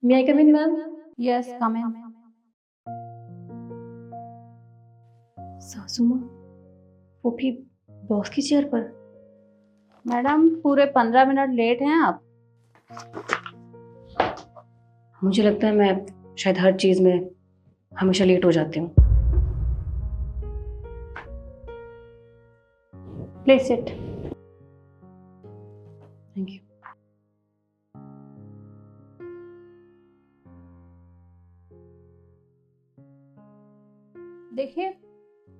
May I come in, ma'am? Yes come in. सासू माँ, वो भी बॉस की चेयर पर। मैडम पूरे 15 मिनट लेट हैं आप। मुझे लगता है मैं शायद हर चीज में हमेशा लेट हो जाती हूँ। Please sit. Thank you. देखिए,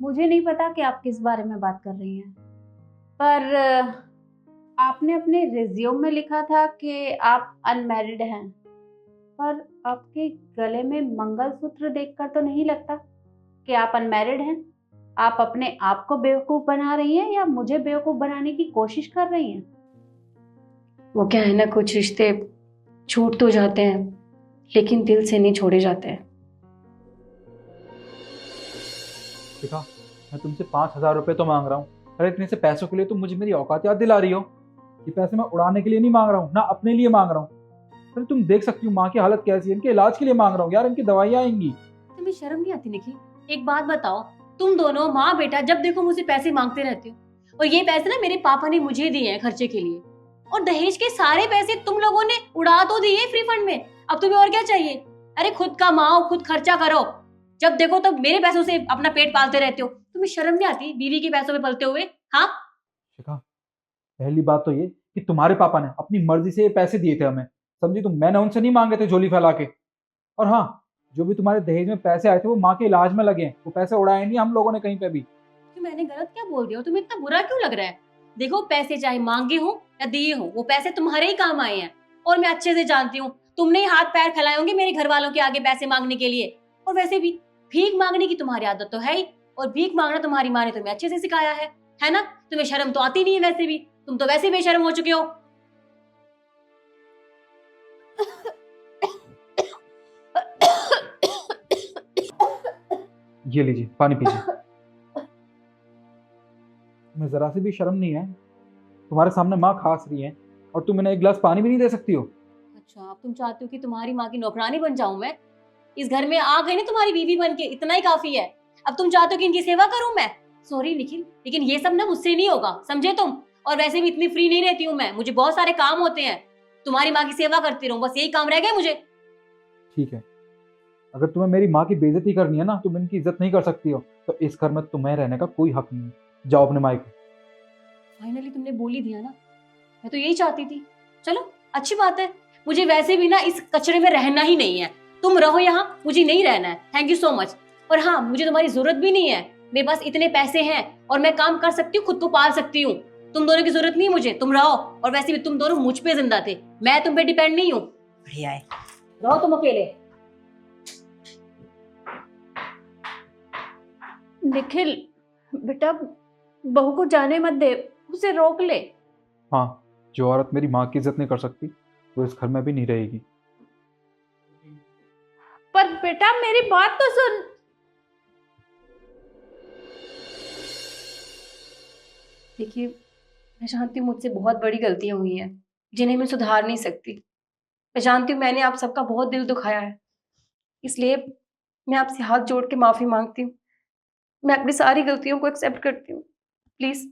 मुझे नहीं पता कि आप किस बारे में बात कर रही हैं, पर आपने अपने रिज्यूम में लिखा था कि आप अनमैरिड हैं, पर आपके गले में मंगलसूत्र देखकर तो नहीं लगता कि आप अनमैरिड हैं। आप अपने आप को बेवकूफ बना रही हैं या मुझे बेवकूफ बनाने की कोशिश कर रही हैं? वो क्या है ना, कुछ रिश्ते छूट तो जाते हैं लेकिन दिल से नहीं छोड़े जाते हैं। देखा, मैं तुमसे 5,000 रुपये तो मांग रहा हूँ। अरे इतने से पैसों के लिए तुम मुझे मेरी औकात याद दिला रही हो। ये पैसे मैं उड़ाने के लिए नहीं मांग रहा हूँ, ना अपने लिए मांग रहा हूँ। अरे तुम देख सकती हो माँ की हालत कैसी है, इनके इलाज के लिए मांग रहा हूँ यार, इनकी दवाइयाँ आएंगी। तुम्हें शर्म नहीं आती निखिल? एक बात बताओ, तुम दोनों माँ बेटा जब देखो मुझसे पैसे मांगते रहते हो, और ये पैसे ना मेरे पापा ने मुझे दिए हैं खर्चे के लिए, और दहेज के सारे पैसे तुम लोगों ने उड़ा तो दिए फ्री फंड में। अब तुम्हें और क्या चाहिए? अरे खुद कमाओ, खुद खर्चा करो, जब देखो तब मेरे पैसों से अपना पेट पालते रहते हो। तुम्हें शर्म नहीं आती बीवी के पैसों में पलते हुए? हाँ, शिखा, पहली बात तो ये कि तुम्हारे पापा ने अपनी मर्जी से ये पैसे दिए थे हमें, समझी तुम? मैंने उनसे नहीं मांगे थे झोली फैला के। और हाँ, जो भी तुम्हारे दहेज में पैसे आए थे वो माँ के इलाज में लगे हैं, वो पैसे उड़ाए नहीं हम लोगों ने कहीं पे भी। कि मैंने गलत क्या बोल दिया और तुम्हें इतना बुरा क्यों लग रहा है? देखो, पैसे चाहे मांगे हो या दिए हो, वो पैसे तुम्हारे ही काम आए हैं, और मैं अच्छे से जानती हूँ तुमने ही हाथ पैर फैलाए होंगे मेरे घर वालों के आगे पैसे मांगने के लिए। और वैसे भी भीख मांगने की तुम्हारी आदत तो है ही, और भीख मांगना तुम्हारी माँ ने तुम्हें अच्छे से सिखाया है ना? तुम्हें शर्म तो आती नहीं है, वैसे भी तुम तो वैसे बेशर्म हो चुके हो। ये लीजिए पानी पीजिए। तुम्हें जरा सी भी शर्म नहीं है? तुम्हारे सामने माँ खास रही है और तुम इन्हें एक गिलास पानी भी नहीं दे सकती हो? अच्छा, अब तुम चाहते हो कि तुम्हारी माँ की नौकरानी बन जाऊं मैं? इस घर में आ गई ना तुम्हारी बीवी बन के, इतना ही काफी है। अब तुम चाहते हो कि इनकी सेवा करूं मैं? सॉरी निखिल, लेकिन ये सब ना मुझसे नहीं होगा, समझे तुम? और वैसे भी इतनी फ्री नहीं रहती हूँ मैं, मुझे बहुत सारे काम होते हैं। तुम्हारी माँ की सेवा करती रहूं, बस यही काम रह गया मुझे। ठीक है, अगर तुम्हें मेरी माँ की बेइज्जती करनी है ना, तुम इनकी इज्जत नहीं कर सकती हो, तो इस घर में तुम्हें रहने का कोई हक नहीं है। जाओ अपने मायके। फाइनली तुमने बोल ही दिया ना, मैं तो यही चाहती थी। चलो अच्छी बात है, मुझे वैसे भी ना इस कचरे में रहना ही नहीं है। तुम रहो यहाँ, मुझे नहीं रहना है। Thank you so much. और हाँ, मुझे तुम्हारी जरूरत भी नहीं है, मेरे पास इतने पैसे हैं और मैं काम कर सकती हूँ, खुद को पाल सकती हूँ। तुम दोनों की जरूरत नहीं है मुझे, तुम रहो। और वैसे भी तुम दोनों मुझ पे जिंदा थे, मैं तुम पे डिपेंड नहीं हूँ। बढ़िया है, रहो तुम अकेले। निखिल बेटा, बहू को जाने मत दे, उसे रोक ले। हाँ, जो औरत मेरी माँ की इज्जत नहीं कर सकती वो इस घर में भी नहीं रहेगी। पर बेटा मेरी बात तो सुन। देखिए, मैं जानती हूँ मुझसे बहुत बड़ी गलतियां हुई हैं जिन्हें मैं सुधार नहीं सकती। मैं जानती हूँ मैंने आप सबका बहुत दिल दुखाया है, इसलिए मैं आपसे हाथ जोड़ के माफी मांगती हूँ। मैं अपनी सारी गलतियों को एक्सेप्ट करती हूँ। प्लीज,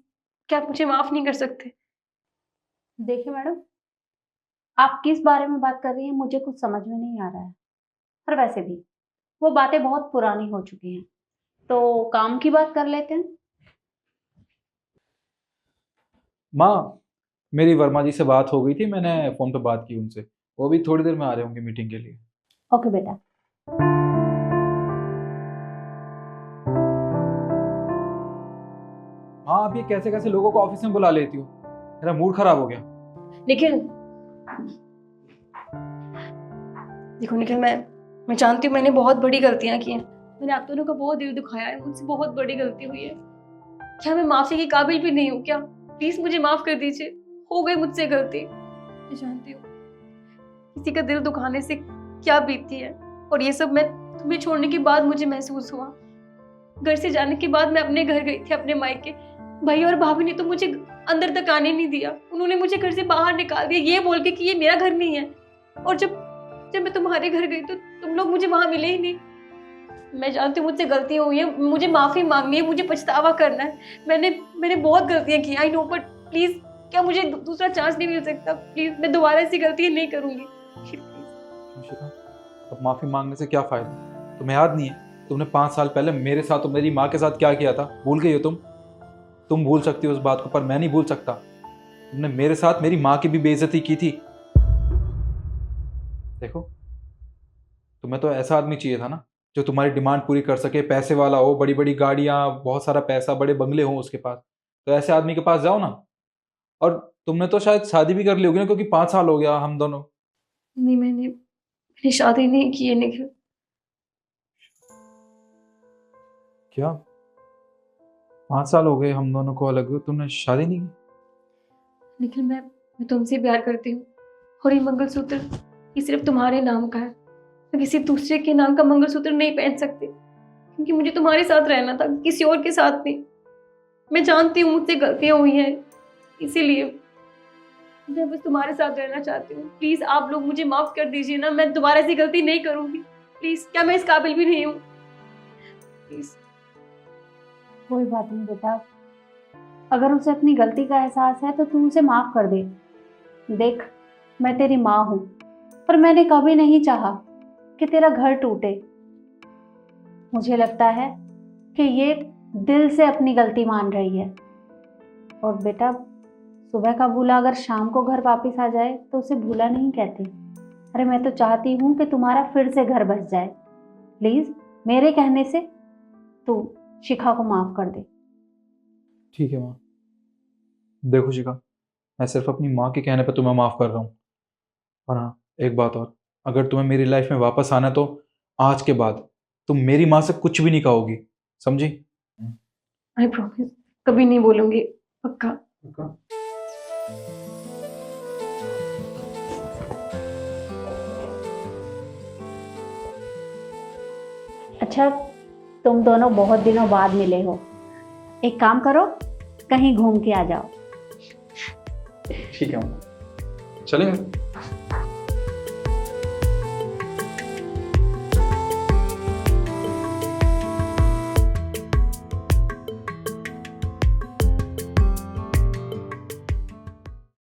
क्या आप मुझे माफ नहीं कर सकते? देखिए मैडम, आप किस बारे में बात कर रही हैं मुझे कुछ समझ में नहीं आ रहा है। और वैसे भी वो बातें बहुत पुरानी हो चुकी हैं, तो काम की बात कर लेते हैं। माँ, मेरी वर्मा जी से बात हो गई थी, मैंने फोन पे बात की उनसे, वो भी थोड़ी देर में आ रहे होंगे मीटिंग के लिए। ओके बेटा। हाँ, आप ये कैसे कैसे लोगों को ऑफिस में बुला लेती हो? मेरा मूड खराब हो गया। निखिल, देखो निखिल, मैं जानती हूँ मैंने बहुत बड़ी गलतियां की हैं। मैंने आप दोनों का बहुत दिल दुखाया है, मुझसे बहुत बड़ी गलती हुई है। क्या मैं माफी के काबिल भी नहीं हूँ क्या? प्लीज मुझे माफ कर दीजिए, हो गई मुझसे गलती। मैं जानती हूँ किसी का दिल दुखाने से क्या बीतती है, और ये सब मैं तुम्हें छोड़ने के बाद मुझे महसूस हुआ। घर से जाने के बाद मैं अपने घर गई थी, अपने मायके। भाई और भाभी ने तो मुझे अंदर तक आने नहीं दिया, उन्होंने मुझे घर से बाहर निकाल दिया, ये बोल के कि ये मेरा घर नहीं है। और जब जब मैं तुम्हारे घर गई तो तुम लोग मुझे वहां मिले ही नहीं। मैं जानती हूँ मुझसे गलतियां हुई है, मुझे माफी मांगनी है, मुझे पछतावा करना है। मैंने बहुत गलतियां की, आई नो, बट प्लीज क्या मुझे दूसरा चांस नहीं मिल सकता? प्लीज मैं दोबारा ऐसी गलतियां नहीं करूंगी। प्लीज। शिखा, अब माफी मांगने से क्या फायदा? तुम्हें याद नहीं है तुमने 5 साल पहले मेरे साथ और मेरी माँ के साथ क्या किया था? भूल गई हो तुम भूल सकती हो उस बात को, पर मैं नहीं भूल सकता। तुमने मेरे साथ मेरी माँ की भी बेइज्जती की थी। देखो, तुम्हें तो ऐसा आदमी चाहिए था ना जो तुम्हारी डिमांड पूरी कर सके, पैसे वाला हो, बड़ी बड़ी गाड़ियां, बहुत सारा पैसा, बड़े बंगले हो उसके पास। तो ऐसे आदमी के पास जाओ ना। और तुमने तो शायद शादी भी कर ली होगी ना, क्योंकि 5 साल हो गया हम दोनों। नहीं, मैंने शादी नहीं की है निखिल। क्या 5 साल हो गए हम दोनों को अलग हुए, तुमने शादी नहीं की? निखिल, मैं तुमसे प्यार करती हूँ और ये मंगलसूत्र ये सिर्फ तुम्हारे नाम का है। मैं किसी दूसरे के नाम का मंगलसूत्र नहीं पहन सकती, क्योंकि मुझे तुम्हारे साथ रहना था, किसी और के साथ नहीं। मैं जानती हूँ मुझसे गलतियां हुई हैं, इसीलिए मैं बस तुम्हारे साथ रहना चाहती हूँ। प्लीज आप लोग मुझे माफ कर दीजिए ना, मैं दोबारा ऐसी गलती नहीं करूंगी। प्लीज, क्या मैं इस काबिल भी नहीं हूँ? प्लीज। कोई बात नहीं बेटा, अगर उसे अपनी गलती का एहसास है तो तू उसे माफ कर दे। देख, मैं तेरी माँ हूँ, पर मैंने कभी नहीं चाहा कि तेरा घर टूटे। मुझे लगता है कि ये दिल से अपनी गलती मान रही है। और बेटा, सुबह का भूला अगर शाम को घर वापस आ जाए तो उसे भूला नहीं कहते। अरे मैं तो चाहती हूँ कि तुम्हारा फिर से घर बस जाए। प्लीज मेरे कहने से तू शिखा को माफ कर दे। ठीक है माँ। देखो शिखा, मैं सिर्फ अपनी माँ के कहने पर तुम्हें माफ कर रहा हूँ। और हाँ, एक बात और, अगर तुम्हें मेरी लाइफ में वापस आना है तो आज के बाद तुम मेरी माँ से कुछ भी नहीं कहोगी, समझी? आई प्रॉमिस, कभी नहीं बोलूंगी, पक्का। अच्छा, तुम दोनों बहुत दिनों बाद मिले हो, एक काम करो, कहीं घूम के आ जाओ। ठीक है माँ, चलेंगे।